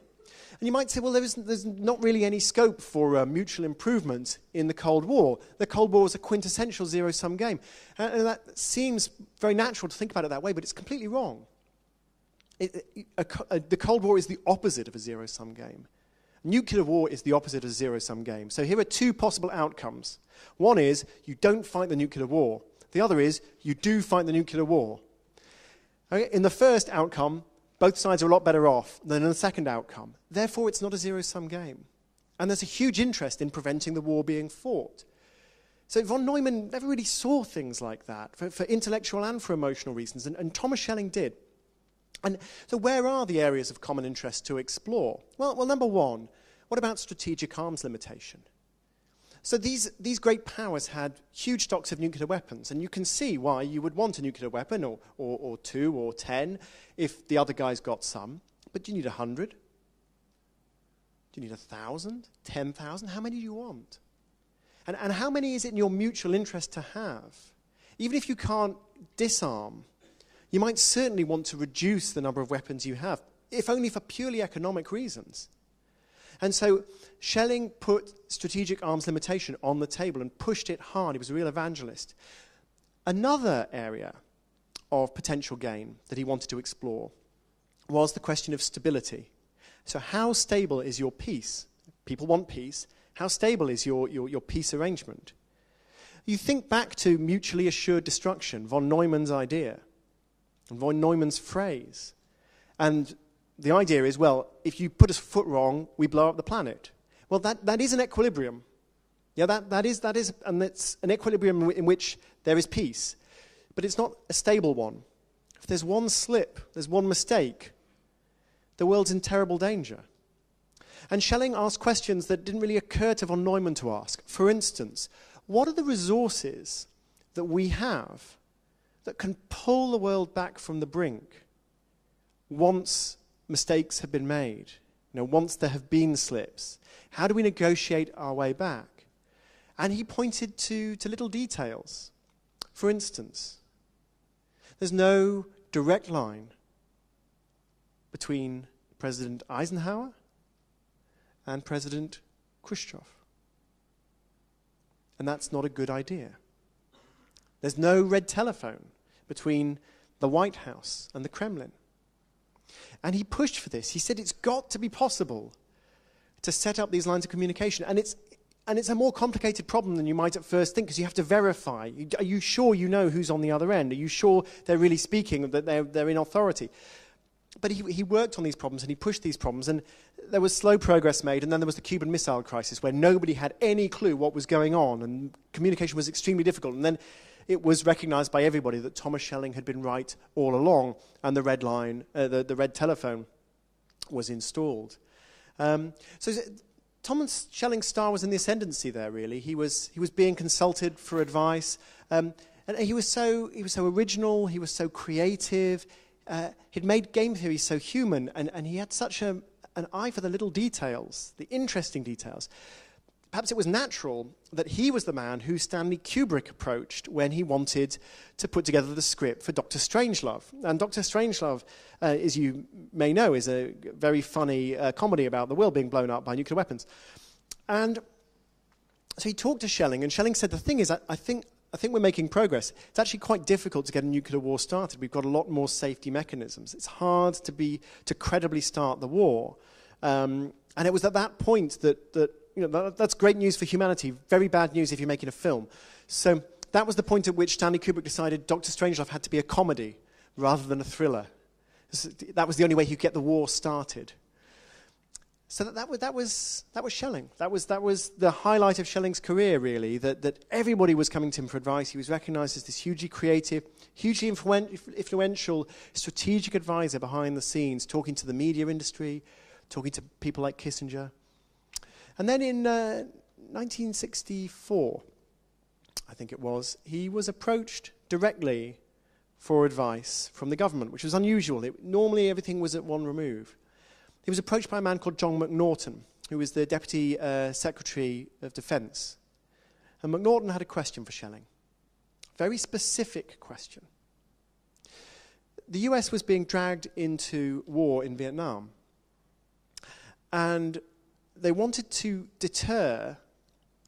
And you might say, well, there's not really any scope for mutual improvement in the Cold War. The Cold War was a quintessential zero-sum game. And that seems very natural to think about it that way, but it's completely wrong. The Cold War is the opposite of a zero-sum game. Nuclear war is the opposite of a zero-sum game. So here are two possible outcomes. One is you don't fight the nuclear war. The other is you do fight the nuclear war. Okay? In the first outcome, both sides are a lot better off than in the second outcome. Therefore, it's not a zero-sum game. And there's a huge interest in preventing the war being fought. So von Neumann never really saw things like that for intellectual and for emotional reasons, and Thomas Schelling did. And so where are the areas of common interest to explore? Well, number one, what about strategic arms limitation? So these great powers had huge stocks of nuclear weapons, and you can see why you would want a nuclear weapon, or 2 or 10, if the other guys got some. But do you need 100? Do you need 1,000? 10,000? How many do you want? And how many is it in your mutual interest to have? Even if you can't disarm, you might certainly want to reduce the number of weapons you have, if only for purely economic reasons. And so Schelling put strategic arms limitation on the table and pushed it hard. He was a real evangelist. Another area of potential gain that he wanted to explore was the question of stability. So how stable is your peace? People want peace. How stable is your peace arrangement? You think back to mutually assured destruction, von Neumann's idea, and von Neumann's phrase. And the idea is, well, if you put a foot wrong, we blow up the planet. Well, that is an equilibrium. Yeah, that is, and it's an equilibrium in which there is peace. But it's not a stable one. If there's one slip, there's one mistake, the world's in terrible danger. And Schelling asked questions that didn't really occur to von Neumann to ask. For instance, what are the resources that we have that can pull the world back from the brink once mistakes have been made, once there have been slips? How do we negotiate our way back? And he pointed to little details. For instance, there's no direct line between President Eisenhower and President Khrushchev. And that's not a good idea. There's no red telephone between the White House and the Kremlin. And he pushed for this. He said it's got to be possible to set up these lines of communication. And it's a more complicated problem than you might at first think, because you have to verify. Are you sure you know who's on the other end? Are you sure they're really speaking, that they're in authority? But he worked on these problems and he pushed these problems, and there was slow progress made, and then there was the Cuban Missile Crisis where nobody had any clue what was going on and communication was extremely difficult. And then it was recognized by everybody that Thomas Schelling had been right all along, and the red line, the red telephone was installed. So Thomas Schelling's star was in the ascendancy there, really. He was being consulted for advice, and he was so original, he was so creative. He'd made game theory so human, and he had such an eye for the little details, the interesting details. Perhaps it was natural that he was the man who Stanley Kubrick approached when he wanted to put together the script for Dr. Strangelove. And Dr. Strangelove, as you may know, is a very funny comedy about the world being blown up by nuclear weapons. And so he talked to Schelling, and Schelling said, the thing is, I think we're making progress. It's actually quite difficult to get a nuclear war started. We've got a lot more safety mechanisms. It's hard to credibly start the war. And it was at that point that that's great news for humanity, very bad news if you're making a film. So that was the point at which Stanley Kubrick decided Dr. Strangelove had to be a comedy rather than a thriller. That was the only way he'd get the war started. So that was Schelling. That was the highlight of Schelling's career, really, that everybody was coming to him for advice. He was recognized as this hugely creative, hugely influential, strategic advisor behind the scenes, talking to the media industry, talking to people like Kissinger. And then in 1964, I think it was, he was approached directly for advice from the government, which was unusual. Normally everything was at one remove. He was approached by a man called John McNaughton, who was the Deputy Secretary of Defense. And McNaughton had a question for Schelling, a very specific question. The US was being dragged into war in Vietnam, and they wanted to deter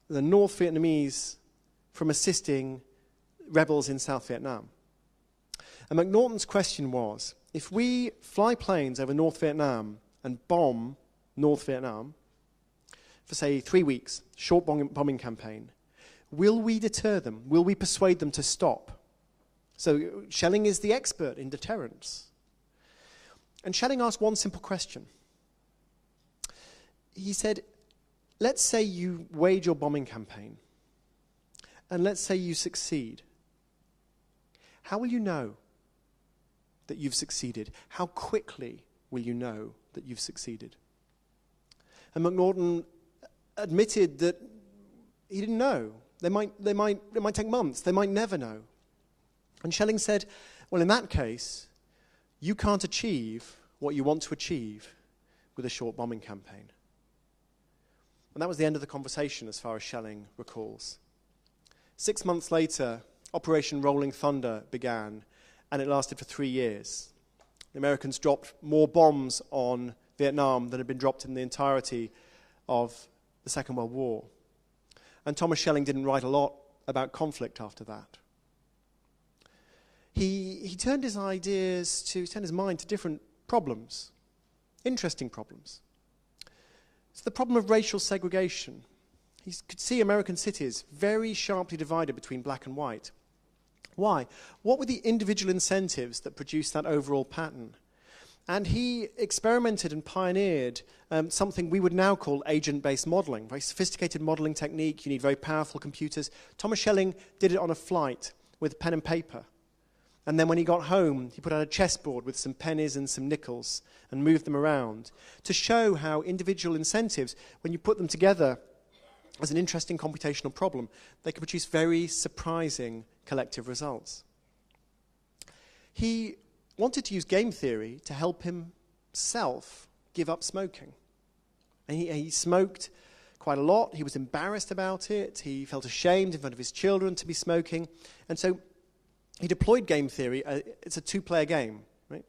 the North Vietnamese from assisting rebels in South Vietnam. And McNaughton's question was, if we fly planes over North Vietnam and bomb North Vietnam for, say, 3 weeks, short bombing campaign, will we deter them? Will we persuade them to stop? So Schelling is the expert in deterrence. And Schelling asked one simple question. He said, let's say you wage your bombing campaign, and let's say you succeed. How will you know that you've succeeded? How quickly will you know that you've succeeded? And McNaughton admitted that he didn't know. It might take months. They might never know. And Schelling said, well, in that case, you can't achieve what you want to achieve with a short bombing campaign. And that was the end of the conversation, as far as Schelling recalls. 6 months later, Operation Rolling Thunder began, and it lasted for 3 years. The Americans dropped more bombs on Vietnam than had been dropped in the entirety of the Second World War. And Thomas Schelling didn't write a lot about conflict after that. He turned his mind to different problems, interesting problems. It's the problem of racial segregation. He could see American cities very sharply divided between black and white. Why? What were the individual incentives that produced that overall pattern? And he experimented and pioneered something we would now call agent-based modeling, very sophisticated modeling technique. You need very powerful computers. Thomas Schelling did it on a flight with pen and paper. And then when he got home, he put out a chessboard with some pennies and some nickels and moved them around to show how individual incentives, when you put them together as an interesting computational problem, they can produce very surprising collective results. He wanted to use game theory to help himself give up smoking. And he smoked quite a lot. He was embarrassed about it. He felt ashamed in front of his children to be smoking. And so he deployed game theory. It's a two-player game, right?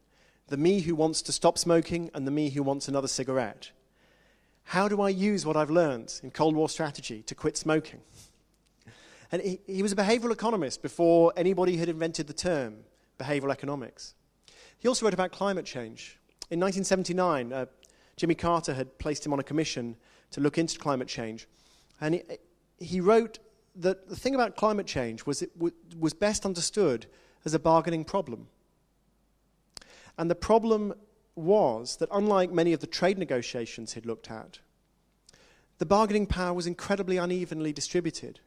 The me who wants to stop smoking and the me who wants another cigarette. How do I use what I've learned in Cold War strategy to quit smoking? And he was a behavioral economist before anybody had invented the term behavioral economics. He also wrote about climate change. In 1979, Jimmy Carter had placed him on a commission to look into climate change. And he wrote that the thing about climate change was it was best understood as a bargaining problem. And the problem was that unlike many of the trade negotiations he'd looked at, the bargaining power was incredibly unevenly distributed.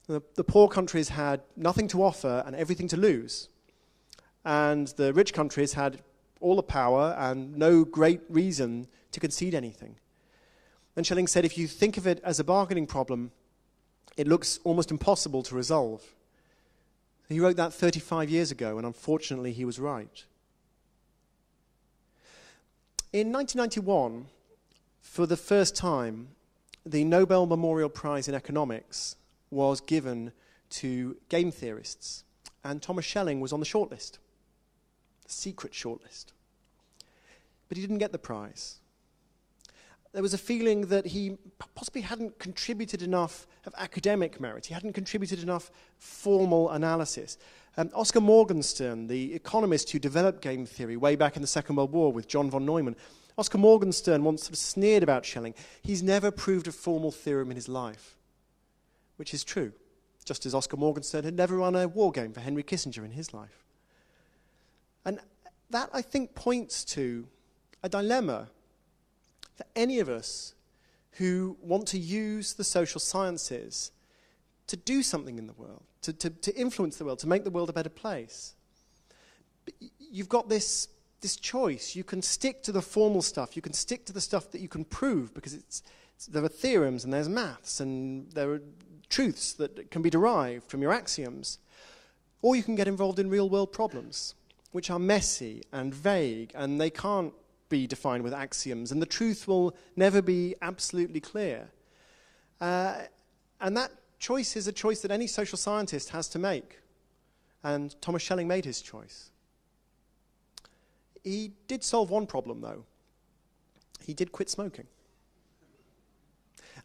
The poor countries had nothing to offer and everything to lose, and the rich countries had all the power and no great reason to concede anything. And Schelling said, if you think of it as a bargaining problem, it looks almost impossible to resolve. He wrote that 35 years ago, and unfortunately he was right. In 1991, for the first time, the Nobel Memorial Prize in Economics was given to game theorists, and Thomas Schelling was on the shortlist, the secret shortlist. But he didn't get the prize. There was a feeling that he possibly hadn't contributed enough of academic merit. He hadn't contributed enough formal analysis. Oscar Morgenstern, the economist who developed game theory way back in the Second World War with John von Neumann, Oscar Morgenstern once sort of sneered about Schelling. He's never proved a formal theorem in his life, which is true, just as Oscar Morgenstern had never run a war game for Henry Kissinger in his life. And that, I think, points to a dilemma for any of us who want to use the social sciences to do something in the world, to influence the world, to make the world a better place. But you've got this choice. You can stick to the formal stuff. You can stick to the stuff that you can prove, because there are theorems and there's maths and there are truths that can be derived from your axioms. Or you can get involved in real-world problems, which are messy and vague, and they can't be defined with axioms, and the truth will never be absolutely clear. And that choice is a choice that any social scientist has to make. And Thomas Schelling made his choice. He did solve one problem, though. He did quit smoking.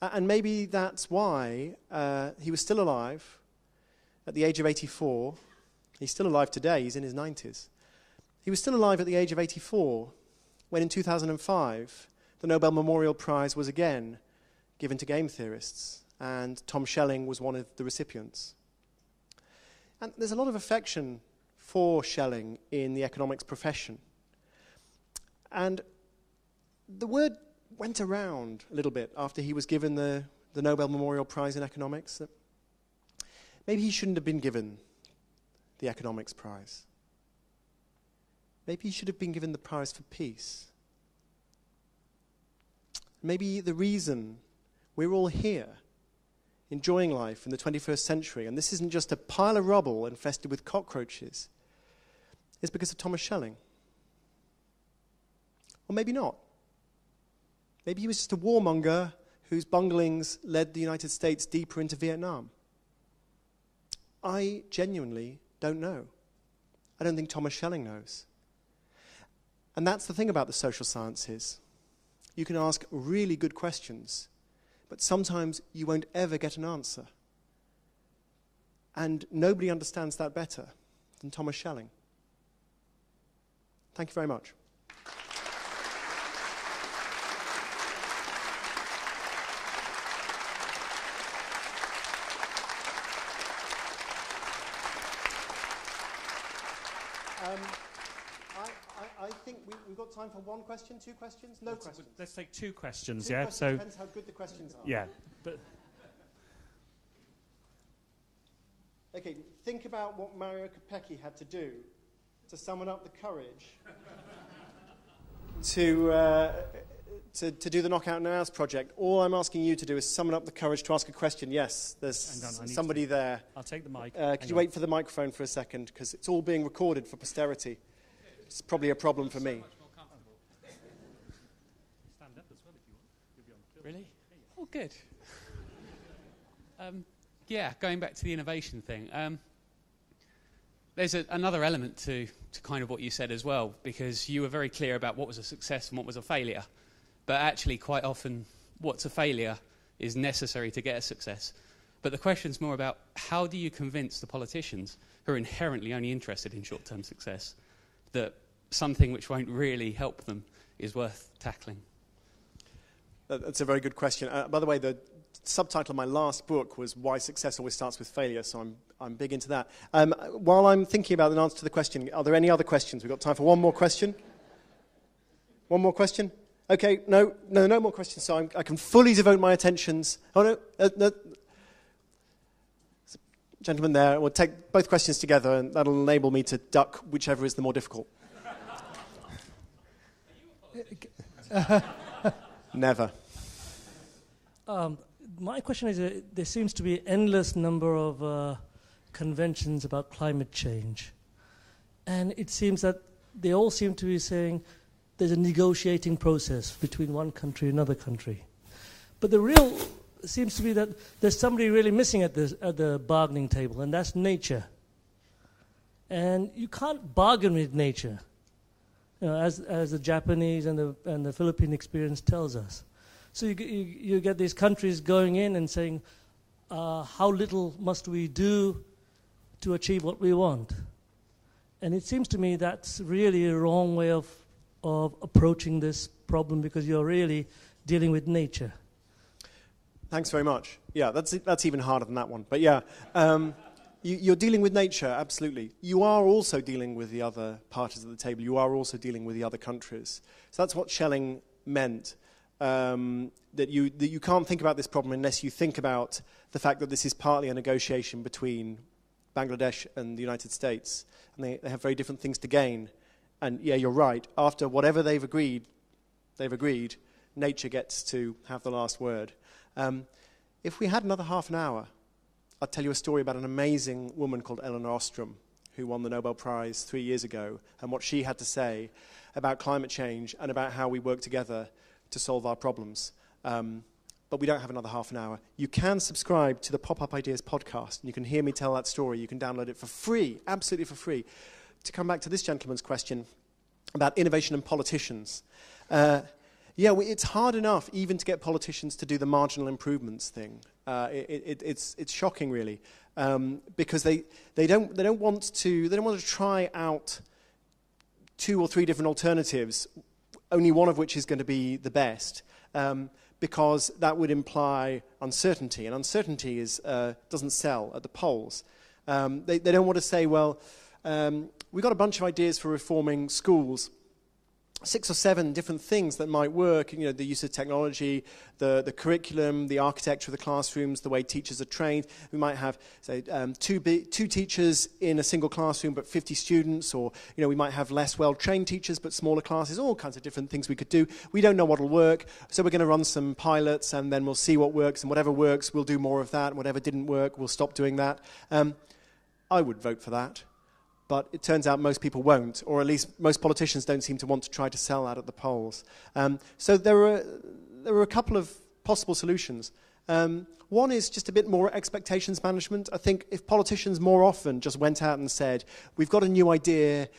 And maybe that's why he was still alive at the age of 84. He's still alive today. He's in his 90s. He was still alive at the age of 84 when in 2005, the Nobel Memorial Prize was again given to game theorists, and Tom Schelling was one of the recipients. And there's a lot of affection for Schelling in the economics profession. And the word went around a little bit after he was given the Nobel Memorial Prize in Economics that maybe he shouldn't have been given the economics prize. Maybe he should have been given the prize for peace. Maybe the reason we're all here, enjoying life in the 21st century, and this isn't just a pile of rubble infested with cockroaches, is because of Thomas Schelling. Or maybe not. Maybe he was just a warmonger whose bunglings led the United States deeper into Vietnam. I genuinely don't know. I don't think Thomas Schelling knows. And that's the thing about the social sciences. You can ask really good questions, but sometimes you won't ever get an answer. And nobody understands that better than Thomas Schelling. Thank you very much. I think we've got time for one question, two questions, no questions. Let's take two questions, two yeah? Questions, so depends how good the questions are. Yeah. But okay, think about what Mario Capecchi had to do to summon up the courage to do the Knockout and Announce project. All I'm asking you to do is summon up the courage to ask a question. Yes, there's somebody there. I'll take the mic. Could you wait for the microphone for a second? Because it's all being recorded for posterity. It's probably a problem for me. Stand up as well if you want. You'll be on film. Really? Oh, good. Yeah, going back to the innovation thing. There's another element to kind of what you said as well, because you were very clear about what was a success and what was a failure. But actually, quite often, what's a failure is necessary to get a success. But the question's more about how do you convince the politicians who are inherently only interested in short-term success that something which won't really help them is worth tackling? That's a very good question. By the way, the subtitle of my last book was Why Success Always Starts with Failure, so I'm big into that. While I'm thinking about an answer to the question, are there any other questions? We've got time for one more question. One more question? Okay, no more questions, so I can fully devote my attentions. Oh, no. Gentleman there, we'll take both questions together, and that'll enable me to duck whichever is the more difficult. Never. My question is, there seems to be an endless number of conventions about climate change. And it seems that they all seem to be saying there's a negotiating process between one country and another country. But the real seems to be that there's somebody really missing at the bargaining table, and that's nature. And you can't bargain with nature, as the Japanese and the Philippine experience tells us. So you get these countries going in and saying, how little must we do to achieve what we want? And it seems to me that's really a wrong way of approaching this problem, because you're really dealing with nature. Thanks very much. Yeah, that's even harder than that one. But yeah, you're dealing with nature, absolutely. You are also dealing with the other parties at the table. You are also dealing with the other countries. So that's what Schelling meant, that you can't think about this problem unless you think about the fact that this is partly a negotiation between Bangladesh and the United States. And they have very different things to gain. And yeah, you're right. After whatever they've agreed, nature gets to have the last word. If we had another half an hour, I'd tell you a story about an amazing woman called Elinor Ostrom, who won the Nobel Prize 3 years ago, and what she had to say about climate change and about how we work together to solve our problems. But we don't have another half an hour. You can subscribe to the Pop-Up Ideas podcast, and you can hear me tell that story. You can download it for free, absolutely for free. To come back to this gentleman's question about innovation and politicians, it's hard enough even to get politicians to do the marginal improvements thing. It's shocking, really, because they don't want to try out 2 or 3 different alternatives, only one of which is going to be the best, because that would imply uncertainty, and uncertainty doesn't sell at the polls. They don't want to say, well, we've got a bunch of ideas for reforming schools. 6 or 7 different things that might work, the use of technology, the curriculum, the architecture of the classrooms, the way teachers are trained. We might have, say, 2 teachers in a single classroom but 50 students, or we might have less well-trained teachers but smaller classes, all kinds of different things we could do. We don't know what will work, so we're going to run some pilots, and then we'll see what works, and whatever works, we'll do more of that, and whatever didn't work, we'll stop doing that. I would vote for that. But it turns out most people won't, or at least most politicians don't seem to want to try to sell that at the polls. So there are a couple of possible solutions. One is just a bit more expectations management. I think if politicians more often just went out and said, we've got a new idea,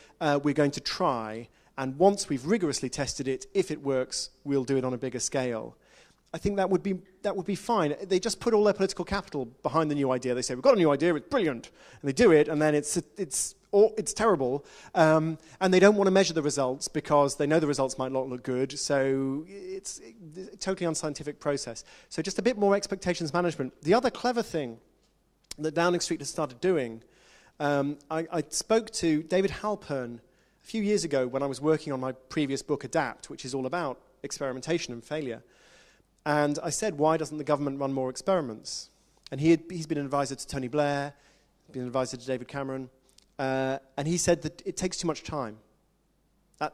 we're going to try, and once we've rigorously tested it, if it works, we'll do it on a bigger scale. I think that would be fine. They just put all their political capital behind the new idea. They say, we've got a new idea, it's brilliant. And they do it, and then it's terrible. And they don't want to measure the results because they know the results might not look good. So it's a totally unscientific process. So just a bit more expectations management. The other clever thing that Downing Street has started doing, I spoke to David Halpern a few years ago when I was working on my previous book, Adapt, which is all about experimentation and failure. And I said, why doesn't the government run more experiments? And he's been an advisor to Tony Blair, been an advisor to David Cameron, and he said that it takes too much time.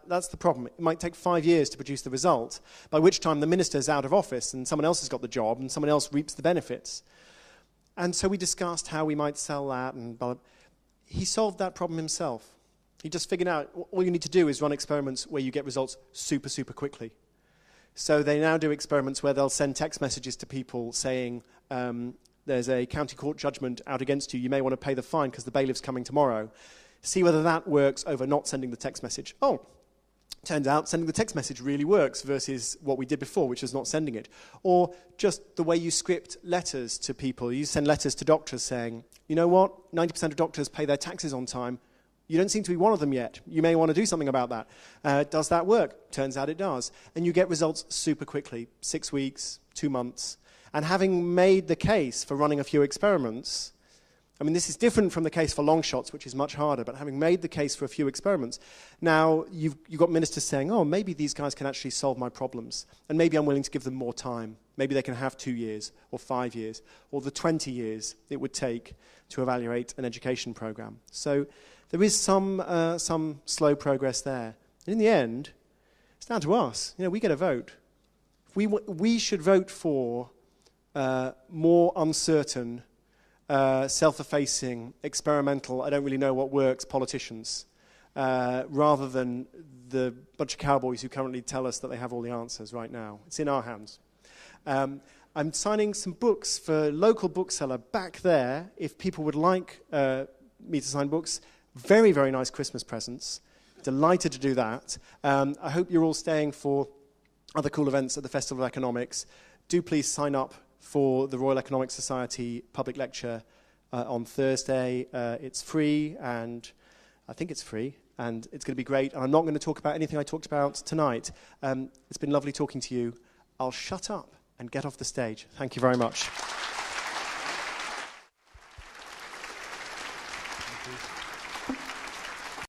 That's the problem. It might take 5 years to produce the result, by which time the minister's out of office and someone else has got the job and someone else reaps the benefits. And so we discussed how we might sell that, and he solved that problem himself. He just figured out all you need to do is run experiments where you get results super, super quickly. So they now do experiments where they'll send text messages to people saying, there's a county court judgment out against you, you may want to pay the fine because the bailiff's coming tomorrow. See whether that works over not sending the text message. Oh, turns out sending the text message really works versus what we did before, which is not sending it. Or just the way you script letters to people. You send letters to doctors saying, you know what, 90% of doctors pay their taxes on time. You don't seem to be one of them yet. You may want to do something about that. Does that work? Turns out it does. And you get results super quickly, 6 weeks, 2 months. And having made the case for running a few experiments, I mean, this is different from the case for long shots, which is much harder, but having made the case for a few experiments, now you've got ministers saying, oh, maybe these guys can actually solve my problems, and maybe I'm willing to give them more time. Maybe they can have 2 years, or 5 years, or the 20 years it would take to evaluate an education program. So there is some slow progress there. And in the end, it's down to us. We get a vote. We should vote for more uncertain, self-effacing, experimental, I don't really know what works, politicians, rather than the bunch of cowboys who currently tell us that they have all the answers right now. It's in our hands. I'm signing some books for a local bookseller back there, if people would like me to sign books. Very, very nice Christmas presents. Delighted to do that. I hope you're all staying for other cool events at the Festival of Economics. Do please sign up for the Royal Economic Society public lecture on Thursday. It's free, and I think it's free, and it's going to be great. And I'm not going to talk about anything I talked about tonight. It's been lovely talking to you. I'll shut up and get off the stage. Thank you very much.